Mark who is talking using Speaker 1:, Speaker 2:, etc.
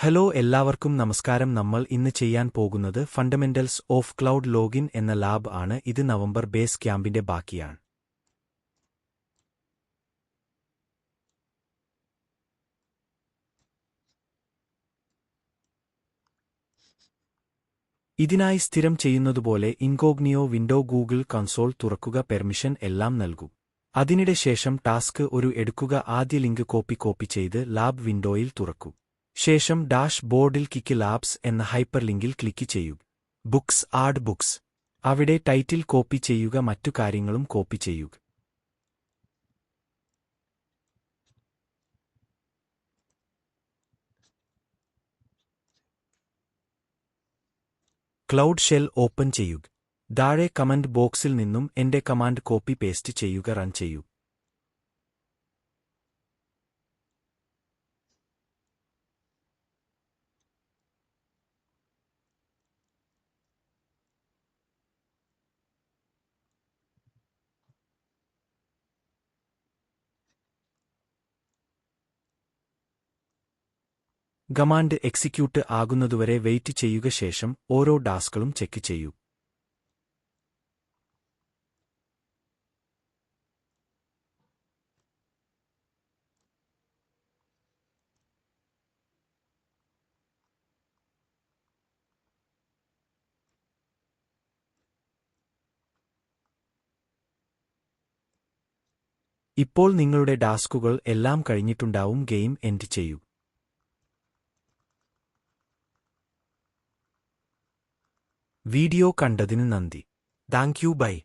Speaker 1: Hello എല്ലാവർക്കും നമസ്കാരം. നമ്മൾ ഇന്ന് ചെയ്യാൻ പോകുന്നത് ഫണ്ടമെന്റൽസ് ഓഫ് ക്ലൗഡ് ലോഗിൻ എന്ന ലാബ് ആണ്. ഇത് നവംബർ ബേസ് ക്യാമ്പിന്റെ ബാക്കിയാണ്. ഇതിനായി സ്ഥിരം ചെയ്യുന്നതുപോലെ ഇൻകോഗ്നിയോ വിൻഡോ ഗൂഗിൾ കൺസോൾ തുറക്കുക, പെർമിഷൻ എല്ലാം നൽകൂ. അതിനിടെ ശേഷം ടാസ്ക് ഒരു എടുക്കുക. ആദ്യ ലിങ്ക് കോപ്പി ചെയ്ത് ലാബ് വിൻഡോയിൽ തുറക്കൂ. ശേഷം ഡാഷ് ബോർഡിൽ കിക്ക് ലാബ്സ് എന്ന ഹൈപ്പർ ലിങ്കിൽ ക്ലിക്ക് ചെയ്യൂ. Books add books. അവിടെ ടൈറ്റിൽ കോപ്പി ചെയ്യുക, മറ്റു കാര്യങ്ങളും കോപ്പി ചെയ്യുക. ക്ലൗഡ് ഷെൽ ഓപ്പൺ ചെയ്യുക. താഴെ കമന്റ് ബോക്സിൽ നിന്നും എന്റെ കമാൻഡ് കോപ്പി പേസ്റ്റ് ചെയ്യുക, റൺ ചെയ്യൂ. കമാൻഡ് എക്സിക്യൂട്ട് ആകുന്നതുവരെ വെയിറ്റ് ചെയ്യുക. ശേഷം ഓരോ ടാസ്കുകളും ചെക്ക് ചെയ്യൂ. ഇപ്പോൾ നിങ്ങളുടെ ടാസ്കുകൾ എല്ലാം കഴിഞ്ഞിട്ടുണ്ടാവും. ഗെയിം എൻഡ് ചെയ്യൂ. വീഡിയോ കണ്ടതിന് നന്ദി. Thank you. ബൈ.